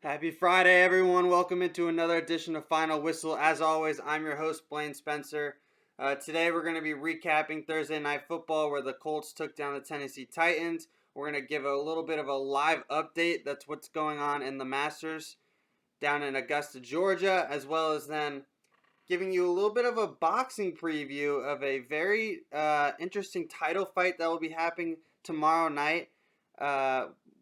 Happy Friday, everyone. Welcome into another edition of Final Whistle. As always, I'm your host, Blaine Spencer. Today, we're going to be recapping Thursday Night Football where the Colts took down the Tennessee Titans. We're going to give a little bit of a live update. That's what's going on in the Masters down in Augusta, Georgia, as well as then giving you a little bit of a boxing preview of a very interesting title fight that will be happening tomorrow night.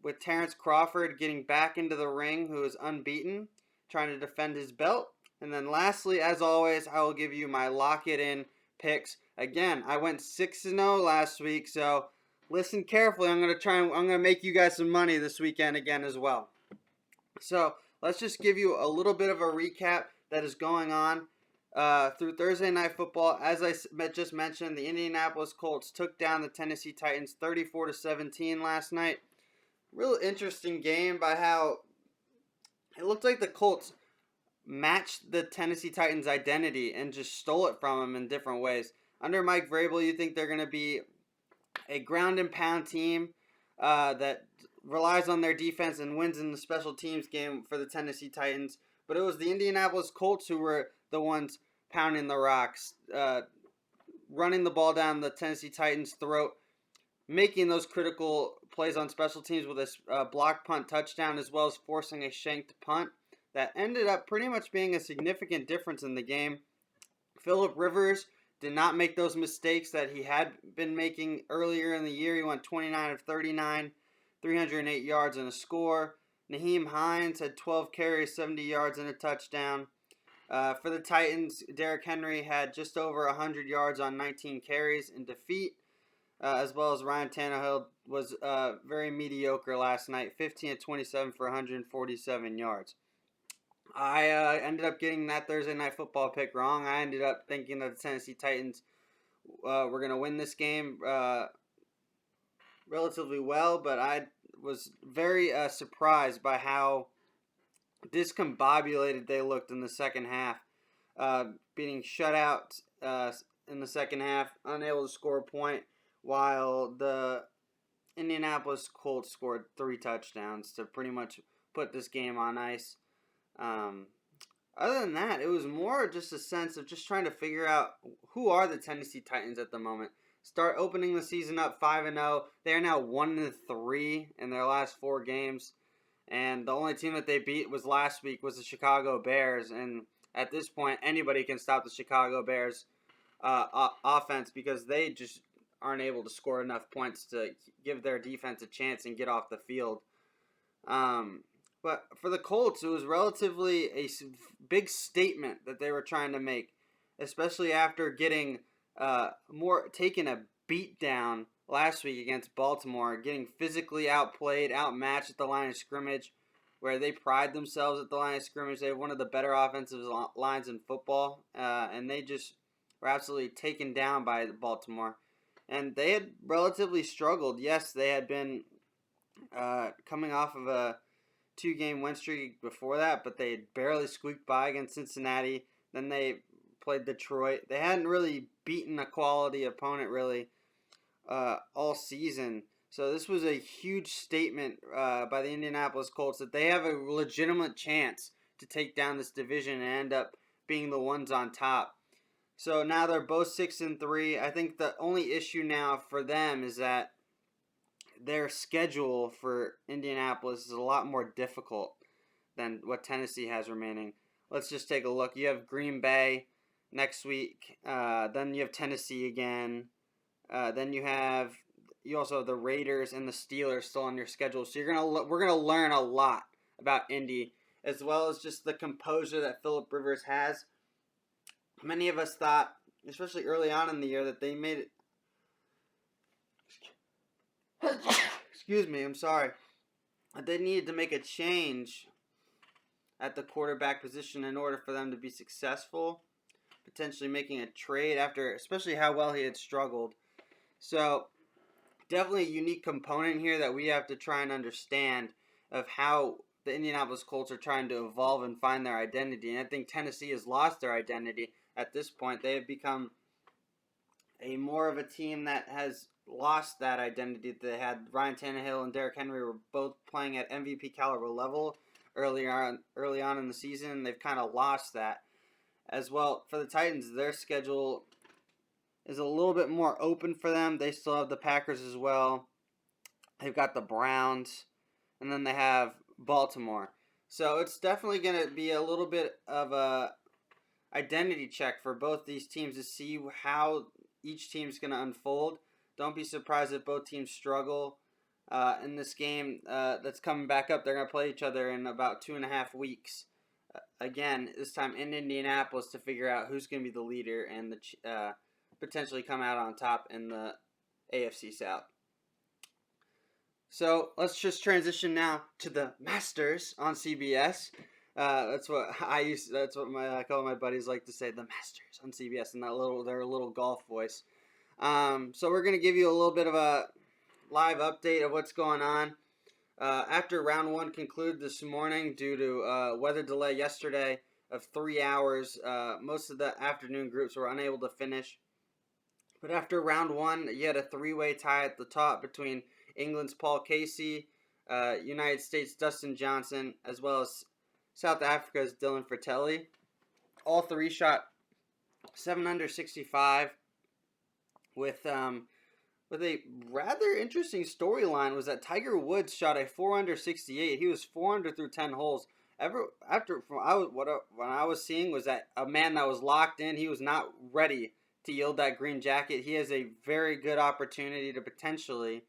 With Terrence Crawford getting back into the ring, who is unbeaten, trying to defend his belt. And then lastly, as always, I will give you my lock it in picks. Again, I went 6-0 last week, so listen carefully. I'm gonna make you guys some money this weekend again as well. So let's just give you a little bit of a recap that is going on through Thursday Night Football. As I just mentioned, the Indianapolis Colts took down the Tennessee Titans 34-17 last night. Real interesting game by how it looked like the Colts matched the Tennessee Titans' identity and just stole it from them in different ways. Under Mike Vrabel, you think they're going to be a ground and pound team that relies on their defense and wins in the special teams game for the Tennessee Titans. But it was the Indianapolis Colts who were the ones pounding the rocks, running the ball down the Tennessee Titans' throat, making those critical plays on special teams with a block punt touchdown, as well as forcing a shanked punt that ended up pretty much being a significant difference in the game. Phillip Rivers did not make those mistakes that he had been making earlier in the year. He went 29 of 39, 308 yards and a score. Nyheim Hines had 12 carries, 70 yards and a touchdown. For the Titans, Derrick Henry had just over 100 yards on 19 carries in defeat. As well as Ryan Tannehill was very mediocre last night, 15 of 27 for 147 yards. I ended up getting that Thursday Night Football pick wrong. I ended up thinking that the Tennessee Titans were going to win this game relatively well, but I was very surprised by how discombobulated they looked in the second half, being shut out in the second half, unable to score a point, while the Indianapolis Colts scored 3 touchdowns to pretty much put this game on ice. Other than that, it was more just a sense of just trying to figure out who are the Tennessee Titans at the moment. Start opening the season up 5-0. They are now 1-3 in their last 4 games. And the only team that they beat was last week was the Chicago Bears. And at this point, anybody can stop the Chicago Bears offense because they just aren't able to score enough points to give their defense a chance and get off the field. But for the Colts, it was relatively a big statement that they were trying to make, especially after getting taking a beat down last week against Baltimore, getting physically outplayed, outmatched at the line of scrimmage, where they pride themselves at the line of scrimmage. They have one of the better offensive lines in football, and they just were absolutely taken down by Baltimore. And they had relatively struggled. Yes, they had been coming off of a 2-game win streak before that, but they had barely squeaked by against Cincinnati. Then they played Detroit. They hadn't really beaten a quality opponent really all season. So this was a huge statement by the Indianapolis Colts that they have a legitimate chance to take down this division and end up being the ones on top. So now they're both 6-3. I think the only issue now for them is that their schedule for Indianapolis is a lot more difficult than what Tennessee has remaining. Let's just take a look. You have Green Bay next week. Then you have Tennessee again. Then you also have the Raiders and the Steelers still on your schedule. So we're gonna learn a lot about Indy, as well as just the composure that Phillip Rivers has. Many of us thought, especially early on in the year, that they made it. Excuse me, I'm sorry. That they needed to make a change at the quarterback position in order for them to be successful. Potentially making a trade after, especially how well he had struggled. So, definitely a unique component here that we have to try and understand of how the Indianapolis Colts are trying to evolve and find their identity. And I think Tennessee has lost their identity at this point. They have become a more of a team that has lost that identity that they had. Ryan Tannehill and Derrick Henry were both playing at MVP caliber level early on in the season. They've kind of lost that as well. For the Titans, their schedule is a little bit more open for them. They still have the Packers as well. They've got the Browns, and then they have Baltimore. So it's definitely going to be a little bit of a identity check for both these teams to see how each team's going to unfold. Don't be surprised if both teams struggle in this game that's coming back up. They're going to play each other in about 2.5 weeks. Again, this time in Indianapolis to figure out who's going to be the leader and potentially come out on top in the AFC South. So let's just transition now to the Masters on CBS. That's what I call my buddies like to say, the Masters on CBS, and their little golf voice. So we're gonna give you a little bit of a live update of what's going on. After round 1 concluded this morning due to weather delay yesterday of 3 hours, most of the afternoon groups were unable to finish. But after round 1, you had a 3-way tie at the top between England's Paul Casey, United States' Dustin Johnson, as well as South Africa's Dylan Fratelli. All three shot 7 under 65 with a rather interesting storyline was that Tiger Woods shot a 4 under 68. He was 4 under through 10 holes. What I was seeing was that a man that was locked in, he was not ready to yield that green jacket. He has a very good opportunity to potentially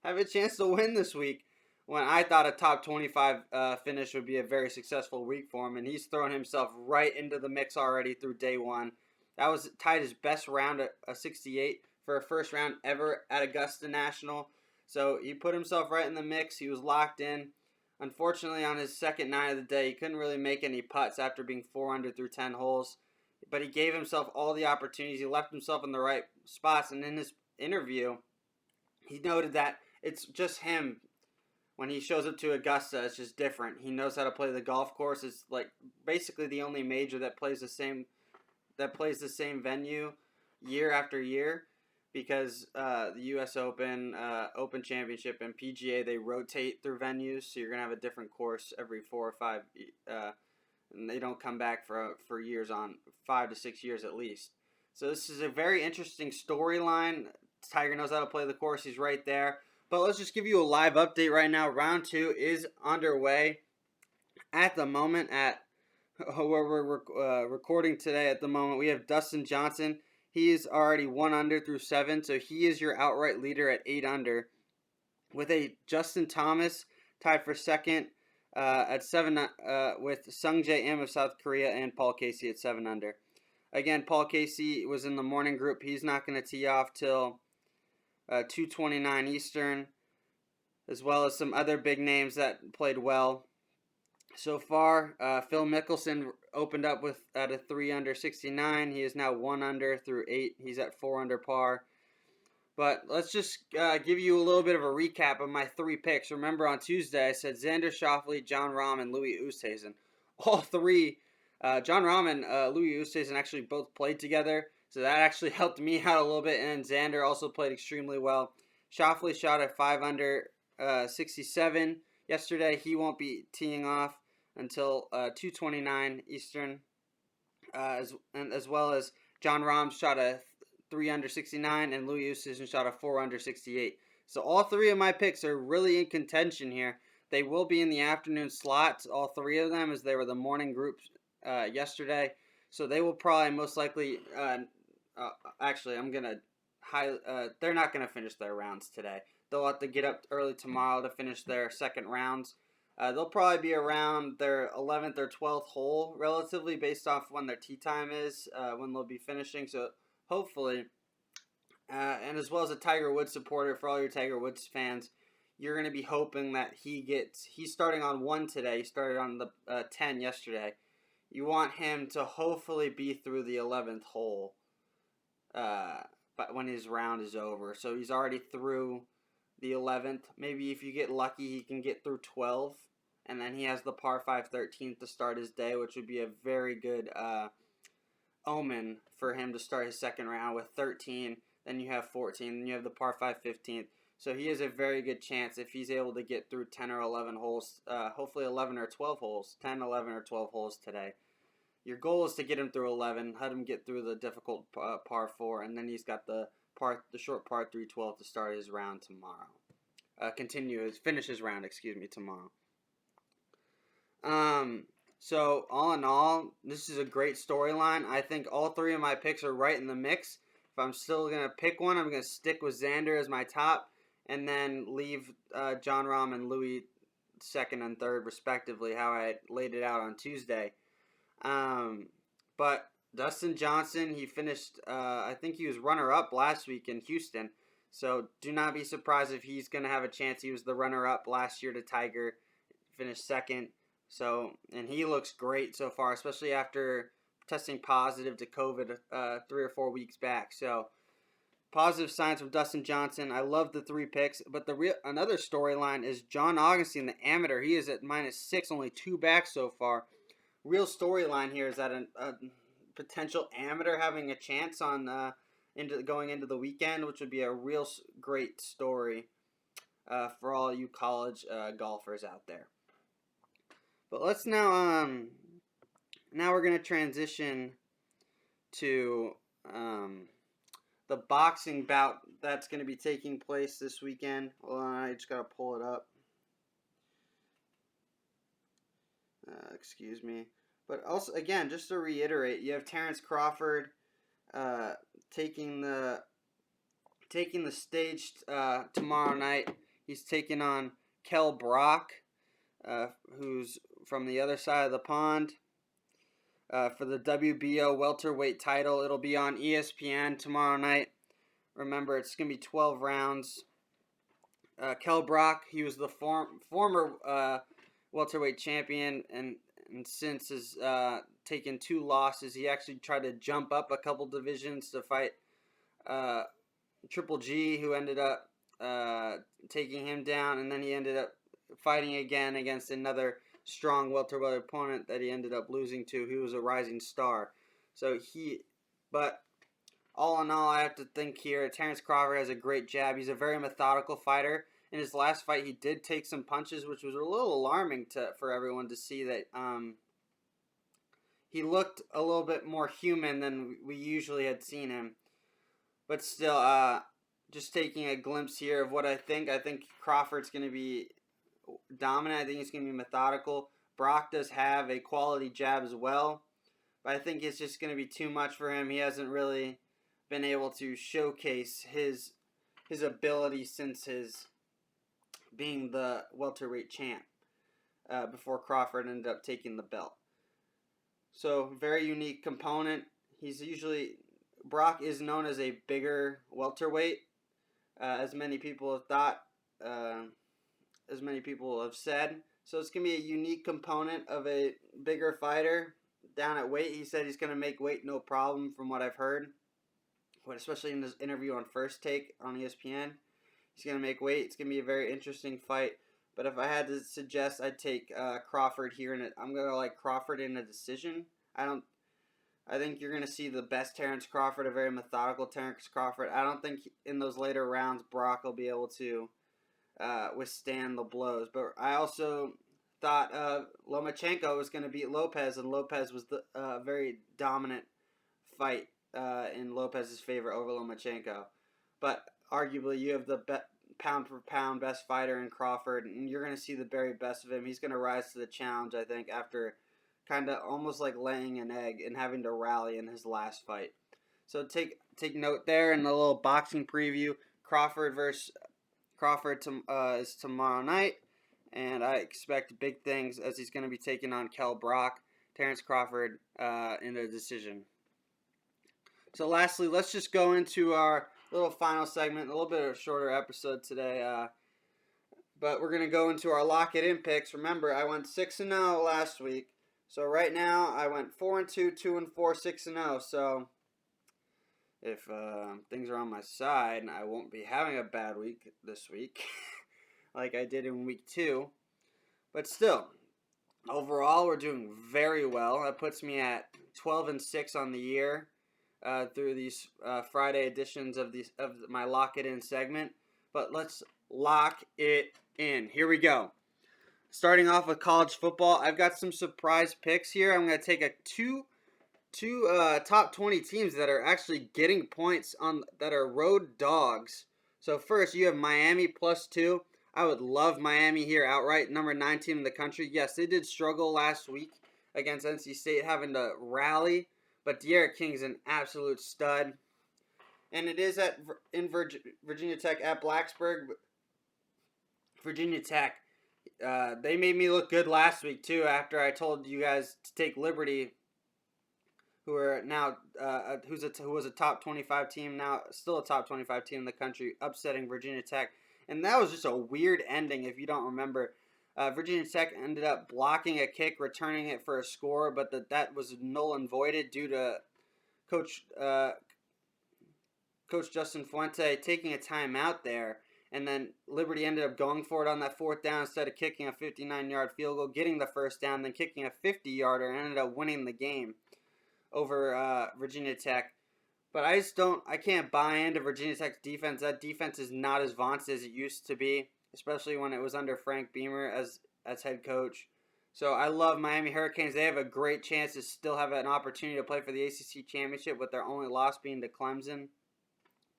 have a chance to win this week, when I thought a top 25 finish would be a very successful week for him, and he's thrown himself right into the mix already through day 1. That was tied his best round at a 68 for a first round ever at Augusta National. So he put himself right in the mix. He was locked in. Unfortunately, on his second 9 of the day, he couldn't really make any putts after being 4 under through 10 holes. But he gave himself all the opportunities. He left himself in the right spots. And in his interview, he noted that it's just him. When he shows up to Augusta, it's just different. He knows how to play the golf course. It's like basically the only major that plays the same venue year after year, because the U.S. Open, Open Championship, and PGA, they rotate through venues, so you're gonna have a different course every 4 or 5, and they don't come back for years, on 5 to 6 years at least. So this is a very interesting storyline. Tiger knows how to play the course. He's right there. But let's just give you a live update right now. Round 2 is underway at the moment at where we're recording today. At the moment, we have Dustin Johnson. He is already 1 under through 7, so he is your outright leader at 8 under. With a Justin Thomas tied for second at 7 with Sungjae Im of South Korea and Paul Casey at 7 under. Again, Paul Casey was in the morning group. He's not going to tee off till 2:29 Eastern, as well as some other big names that played well so far. Phil Mickelson opened up at a 3 under 69. He is now 1 under through 8. He's at 4 under par. But let's just give you a little bit of a recap of my 3 picks. Remember, on Tuesday I said Xander Schauffele, Jon Rahm, and Louis Oosthuizen. All 3, Jon Rahm and Louis Oosthuizen actually both played together. So that actually helped me out a little bit, and Xander also played extremely well. Schauffele shot at 5 under 67 yesterday. He won't be teeing off until 2:29 Eastern, as well as Jon Rahm shot a 3 under 69, and Louis Oosthuizen shot a 4 under 68. So all 3 of my picks are really in contention here. They will be in the afternoon slots, all 3 of them, as they were the morning groups yesterday. So they will probably most likely. Actually, they're not going to finish their rounds today. They'll have to get up early tomorrow to finish their second rounds. They'll probably be around their 11th or 12th hole, relatively, based off when their tee time is, when they'll be finishing. So hopefully, and as well as a Tiger Woods supporter, for all your Tiger Woods fans, you're going to be hoping that he's starting on 1 today. He started on the 10 yesterday. You want him to hopefully be through the 11th hole but when his round is over. So he's already through the 11th. Maybe if you get lucky, he can get through 12. And then he has the par 5 13th to start his day, which would be a very good omen for him to start his second round with 13. Then you have 14. Then you have the par 5 15th. So he has a very good chance if he's able to get through 10 or 11 holes, hopefully 11 or 12 holes, 10, 11, or 12 holes today. Your goal is to get him through 11, let him get through the difficult par 4, and then he's got the short par 3 12 to start his round tomorrow. Finish his round, tomorrow. So all in all, this is a great storyline. I think all three of my picks are right in the mix. If I'm still going to pick one, I'm going to stick with Xander as my top and then leave Jon Rahm and Louis second and third, respectively, how I laid it out on Tuesday. But Dustin Johnson, he finished, I think he was runner-up last week in Houston. So do not be surprised if he's going to have a chance. He was the runner-up last year to Tiger, finished second. So, and he looks great so far, especially after testing positive to COVID 3 or 4 weeks back. So, positive signs from Dustin Johnson. I love the 3 picks, but another storyline is John Augustine, the amateur. He is at -6, only 2 back so far. Real storyline here is that a potential amateur having a chance on going into the weekend, which would be a real great story for all you college golfers out there. But let's now we're going to transition to the boxing bout that's going to be taking place this weekend. Hold on, I just got to pull it up. Excuse me. But also, again, just to reiterate, you have Terrence Crawford taking the stage tomorrow night. He's taking on Kell Brock, who's from the other side of the pond, for the WBO welterweight title. It'll be on ESPN tomorrow night. Remember, it's going to be 12 rounds. Kell Brock, he was the former welterweight champion, and since has taken 2 losses. He actually tried to jump up a couple divisions to fight Triple G, who ended up taking him down, and then he ended up fighting again against another strong welterweight opponent that he ended up losing to. He was a rising star. But all in all, I have to think here, Terrence Crawford has a great jab. He's a very methodical fighter. In his last fight, he did take some punches, which was a little alarming for everyone to see that he looked a little bit more human than we usually had seen him. But still, just taking a glimpse here of what I think. I think Crawford's going to be dominant. I think he's going to be methodical. Brock does have a quality jab as well, but I think it's just going to be too much for him. He hasn't really been able to showcase his ability since his being the welterweight champ before Crawford ended up taking the belt. So, very unique component. Brock is known as a bigger welterweight, as many people have thought, as many people have said. So it's going to be a unique component of a bigger fighter down at weight. He said he's going to make weight no problem from what I've heard, but especially in this interview on First Take on ESPN. He's going to make weight. It's going to be a very interesting fight. But if I had to suggest, I'd take Crawford here. I'm going to like Crawford in a decision. I think you're going to see the best Terrence Crawford, a very methodical Terrence Crawford. I don't think in those later rounds Brock will be able to withstand the blows. But I also thought Lomachenko was going to beat Lopez, and Lopez was the very dominant fight in Lopez's favor over Lomachenko. But arguably, you have the pound-for-pound best fighter in Crawford, and you're going to see the very best of him. He's going to rise to the challenge, I think, after kind of almost like laying an egg and having to rally in his last fight. So take note there in the little boxing preview. Crawford is tomorrow night, and I expect big things as he's going to be taking on Kell Brock. Terrence Crawford in a decision. So lastly, let's just go into our little final segment, a little bit of a shorter episode today, but we're going to go into our lock it in picks. Remember, I went 6-0 last week, so right now I went 4-2, 2-4, 6-0. So if things are on my side, I won't be having a bad week this week, like I did in week 2. But still, overall, we're doing very well. That puts me at 12-6 on the year. Through these Friday editions of my Lock It In segment. but let's lock it in. Here we go. Starting off with college football, I've got some surprise picks here. I'm going to take a two top 20 teams that are actually getting points on that are road dogs. So first, you have Miami +2. I would love Miami here outright, number 9 team in the country. Yes, they did struggle last week against NC State, having to rally, but De'Ara King's an absolute stud. And it is in Virginia Tech at Blacksburg. Virginia Tech, they made me look good last week too. After I told you guys to take Liberty, who are now who was a top 25 team, now still a top 25 team in the country, upsetting Virginia Tech, and that was just a weird ending. If you don't remember, Virginia Tech ended up blocking a kick, returning it for a score, but that was null and voided due to Coach Justin Fuente taking a timeout there. And then Liberty ended up going for it on that fourth down instead of kicking a 59-yard field goal, getting the first down, then kicking a 50-yarder, and ended up winning the game over Virginia Tech. But I can't buy into Virginia Tech's defense. That defense is not as vaunted as it used to be, especially when it was under Frank Beamer as head coach. So I love Miami Hurricanes. They have a great chance to still have an opportunity to play for the ACC championship, with their only loss being to Clemson.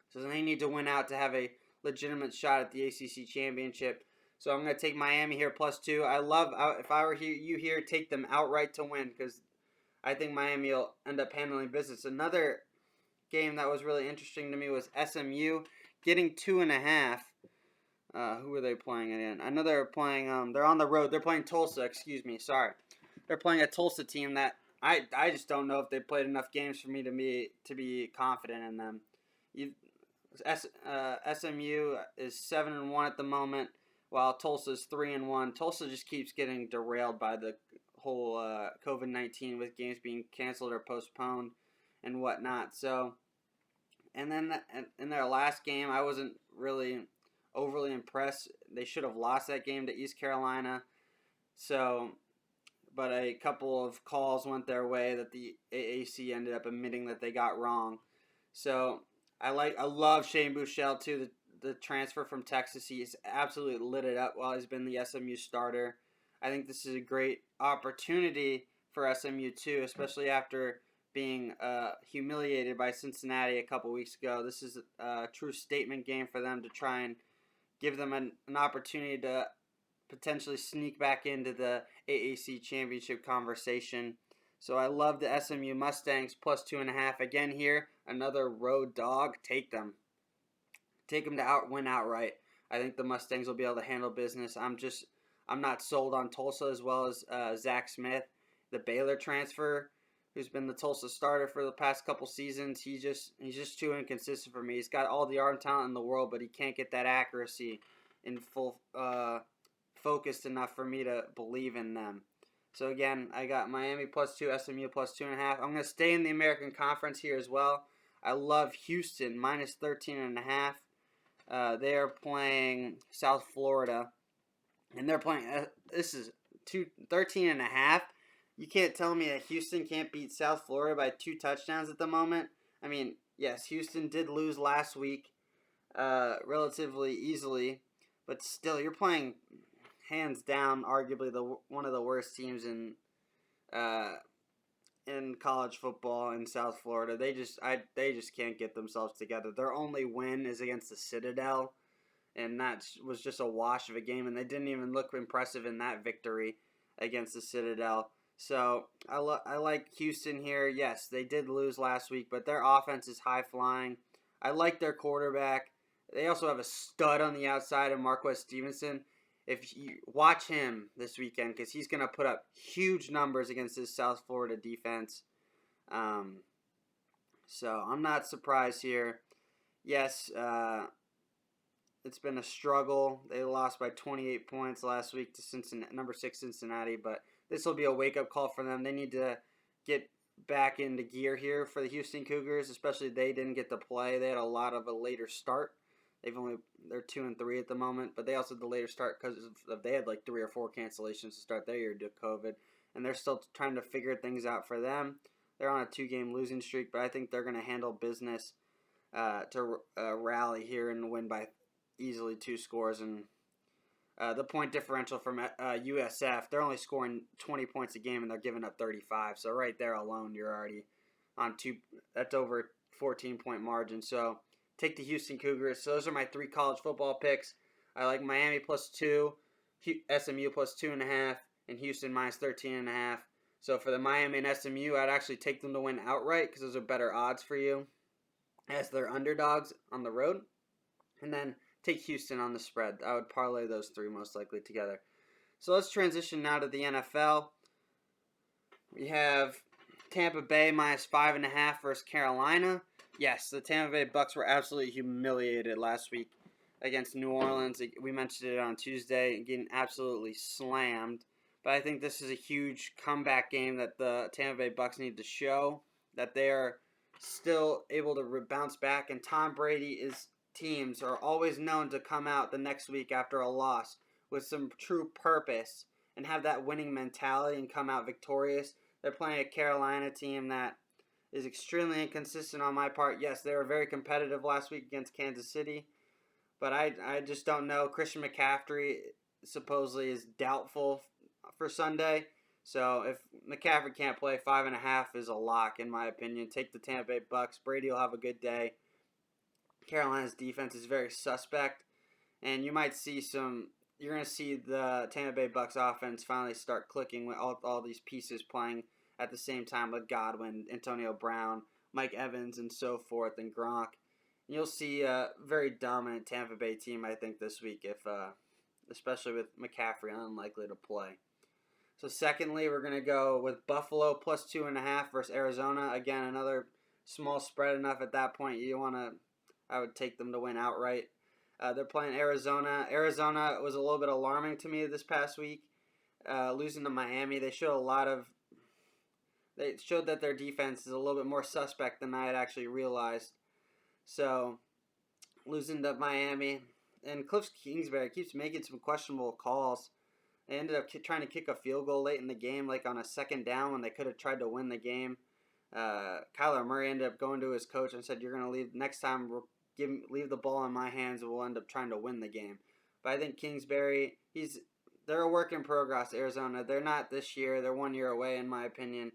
So they need to win out to have a legitimate shot at the ACC championship. So I'm going to take Miami here +2. I love, if I were you here, take them outright to win, because I think Miami will end up handling business. Another game that was really interesting to me was SMU getting 2.5. Who are they playing again? I know they're playing. They're on the road. They're playing Tulsa. Excuse me. Sorry. They're playing a Tulsa team that I just don't know if they played enough games for me to be confident in them. SMU is 7-1 at the moment, while Tulsa's 3-1. Tulsa just keeps getting derailed by the whole COVID-19, with games being canceled or postponed and whatnot. So, and then in their last game, I wasn't really overly impressed. They should have lost that game to East Carolina. So, but a couple of calls went their way that the AAC ended up admitting that they got wrong. So I love Shane Buechele too. The transfer from Texas, he's absolutely lit it up while he's been the SMU starter. I think this is a great opportunity for SMU too, especially after being humiliated by Cincinnati a couple weeks ago. This is a true statement game for them to try and give them an opportunity to potentially sneak back into the AAC championship conversation. So I love the SMU Mustangs +2.5 again here. Another road dog. Take them. Take them to win outright. I think the Mustangs will be able to handle business. I'm not sold on Tulsa, as well as Zach Smith, the Baylor transfer, who's been the Tulsa starter for the past couple seasons. He's just too inconsistent for me. He's got all the arm talent in the world, but he can't get that accuracy in full focused enough for me to believe in them. So again, I got Miami +2, SMU +2.5. I'm going to stay in the American Conference here as well. I love Houston -13.5. They are playing South Florida, and they're playing. This is 13.5. You can't tell me that Houston can't beat South Florida by 2 touchdowns at the moment. I mean, yes, Houston did lose last week, relatively easily, but still, you're playing hands down, arguably one of the worst teams in college football in South Florida. They just can't get themselves together. Their only win is against the Citadel, and that was just a wash of a game, and they didn't even look impressive in that victory against the Citadel. So I like Houston here. Yes, they did lose last week, but their offense is high flying. I like their quarterback. They also have a stud on the outside of Marquez Stevenson. If you watch him this weekend, because he's going to put up huge numbers against this South Florida defense. So I'm not surprised here. Yes, it's been a struggle. They lost by 28 points last week to Cincinnati, number 6 Cincinnati, but this will be a wake-up call for them. They need to get back into gear here for the Houston Cougars, especially they didn't get to play. They had a lot of a later start. They're 2-3 at the moment, but they also had the later start because they had like 3 or 4 cancellations to start their year due to COVID, and they're still trying to figure things out for them. They're on a 2-game losing streak, but I think they're going to handle business to rally here and win by easily 2 scores. And the point differential from USF, they're only scoring 20 points a game and they're giving up 35. So right there alone, you're already on 2. That's over 14-point margin. So take the Houston Cougars. So those are my 3 college football picks. I like Miami +2, SMU +2.5, and Houston -13.5. So for the Miami and SMU, I'd actually take them to win outright because those are better odds for you as they're underdogs on the road. And then take Houston on the spread. I would parlay those 3 most likely together. So let's transition now to the NFL. We have Tampa Bay -5.5 versus Carolina. Yes, the Tampa Bay Bucks were absolutely humiliated last week against New Orleans. We mentioned it on Tuesday, getting absolutely slammed. But I think this is a huge comeback game that the Tampa Bay Bucks need to show that they are still able to bounce back. And Tom Brady's teams are always known to come out the next week after a loss with some true purpose and have that winning mentality and come out victorious. They're playing a Carolina team that is extremely inconsistent on my part. Yes, they were very competitive last week against Kansas City, but I just don't know. Christian McCaffrey supposedly is doubtful for Sunday. So if McCaffrey can't play, 5.5 is a lock in my opinion. Take the Tampa Bay Bucks. Brady will have a good day. Carolina's defense is very suspect, and you might see you're going to see the Tampa Bay Bucks offense finally start clicking with all these pieces playing at the same time with Godwin, Antonio Brown, Mike Evans, and so forth, and Gronk. And you'll see a very dominant Tampa Bay team, I think, this week, especially with McCaffrey unlikely to play. So secondly, we're going to go with Buffalo +2.5 versus Arizona. Again, another small spread enough at that point. I would take them to win outright. They're playing Arizona. Arizona was a little bit alarming to me this past week, losing to Miami. They showed that their defense is a little bit more suspect than I had actually realized. So, losing to Miami. And Cliff Kingsbury keeps making some questionable calls. They ended up trying to kick a field goal late in the game, like on a second down when they could have tried to win the game. Kyler Murray ended up going to his coach and said, "You're going to leave next time. Leave the ball in my hands, and we'll end up trying to win the game." But I think Kingsbury, they're a work in progress. Arizona, they're not this year. They're 1 year away, in my opinion.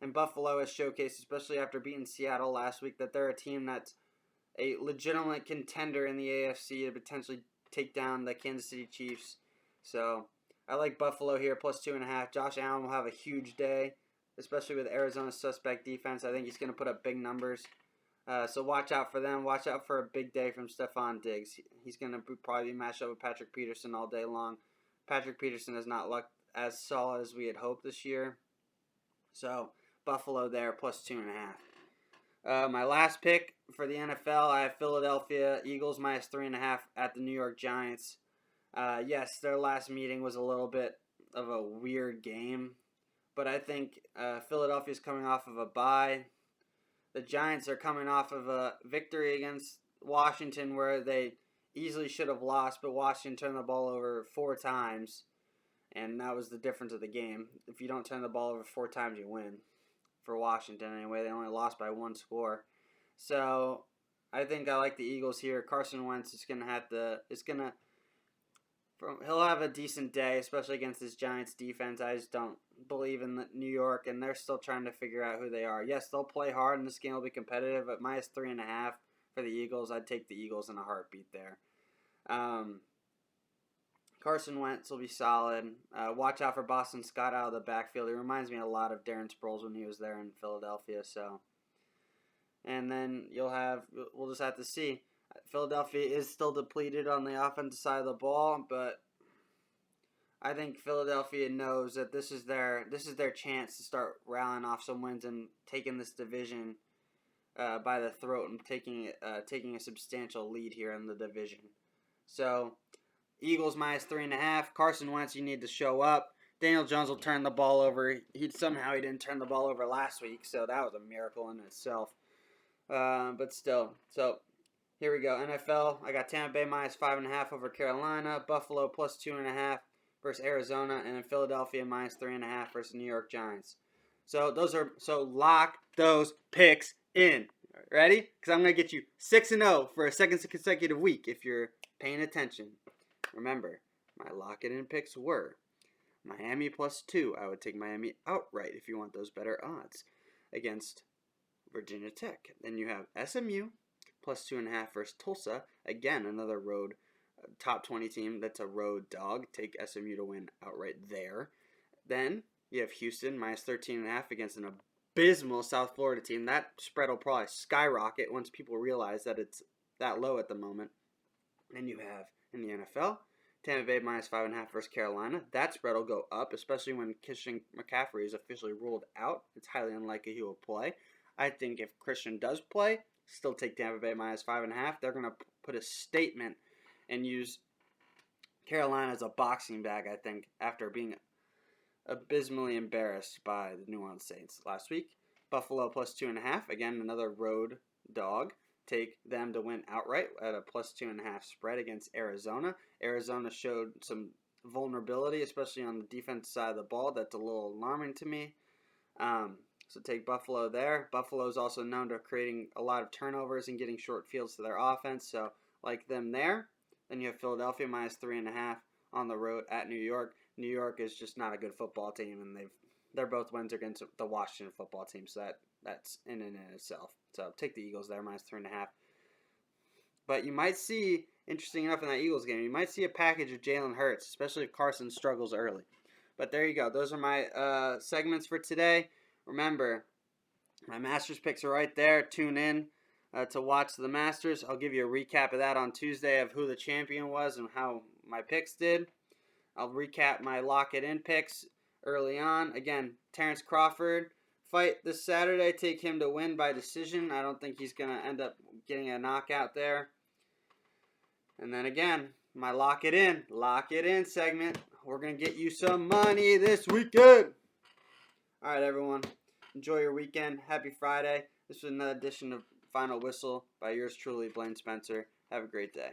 And Buffalo has showcased, especially after beating Seattle last week, that they're a team that's a legitimate contender in the AFC to potentially take down the Kansas City Chiefs. So I like Buffalo here, +2.5. Josh Allen will have a huge day, especially with Arizona's suspect defense. I think he's going to put up big numbers. So watch out for them. Watch out for a big day from Stephon Diggs. He's going to probably be matched up with Patrick Peterson all day long. Patrick Peterson has not looked as solid as we had hoped this year. So Buffalo there, +2.5. My last pick for the NFL, I have Philadelphia Eagles -3.5 at the New York Giants. Yes, their last meeting was a little bit of a weird game, but I think Philadelphia's coming off of a bye. The Giants are coming off of a victory against Washington where they easily should have lost, but Washington turned the ball over 4 times, and that was the difference of the game. If you don't turn the ball over 4 times, you win. For Washington, anyway, they only lost by 1 score. So I think I like the Eagles here. Carson Wentz is going to have to. He'll have a decent day, especially against this Giants defense. I just don't believe in New York, and they're still trying to figure out who they are. Yes, they'll play hard, and this game will be competitive, but -3.5 for the Eagles. I'd take the Eagles in a heartbeat there. Carson Wentz will be solid. Watch out for Boston Scott out of the backfield. He reminds me a lot of Darren Sproles when he was there in Philadelphia. So, and then we'll just have to see. Philadelphia is still depleted on the offensive side of the ball, but I think Philadelphia knows that this is their chance to start rallying off some wins and taking this division by the throat and taking a substantial lead here in the division. So, Eagles -3.5. Carson Wentz, you need to show up. Daniel Jones will turn the ball over. He didn't turn the ball over last week, so that was a miracle in itself. But still, so here we go. NFL, I got Tampa Bay -5.5 over Carolina, Buffalo +2.5 versus Arizona, and then Philadelphia -3.5 versus New York Giants. So lock those picks in. Ready? Because I'm gonna get you 6-0 for a second consecutive week if you're paying attention. Remember, my lock-it-in picks were Miami +2. I would take Miami outright if you want those better odds against Virginia Tech. Then you have SMU +2.5 versus Tulsa. Again, another road top 20 team that's a road dog. Take SMU to win outright there. Then you have Houston -13.5 against an abysmal South Florida team. That spread will probably skyrocket once people realize that it's that low at the moment. Then you have in the NFL, Tampa Bay -5.5 versus Carolina. That spread will go up, especially when Christian McCaffrey is officially ruled out. It's highly unlikely he will play. I think if Christian does play, still take Tampa Bay -5.5. They're going to put a statement and use Carolina as a boxing bag, I think, after being abysmally embarrassed by the New Orleans Saints last week. Buffalo +2.5. Again, another road dog. Take them to win outright at a +2.5 spread against Arizona. Arizona showed some vulnerability, especially on the defense side of the ball. That's a little alarming to me. So take Buffalo there. Buffalo is also known to creating a lot of turnovers and getting short fields to their offense. So like them there. Then you have Philadelphia -3.5 on the road at New York. New York is just not a good football team, and they're both wins against the Washington football team. So that's in and in itself. So take the Eagles there -3.5. But you might see, interesting enough in that Eagles game, you might see a package of Jalen Hurts, especially if Carson struggles early. But there you go. Those are my segments for today. Remember, my Masters picks are right there. Tune in to watch the Masters. I'll give you a recap of that on Tuesday of who the champion was and how my picks did. I'll recap my lock-it-in picks early on. Again, Terrence Crawford fight this Saturday. Take him to win by decision. I don't think he's going to end up getting a knockout there. And then again, my lock it in segment. We're going to get you some money this weekend. All right, everyone. Enjoy your weekend. Happy Friday. This was another edition of Final Whistle by yours truly, Blaine Spencer. Have a great day.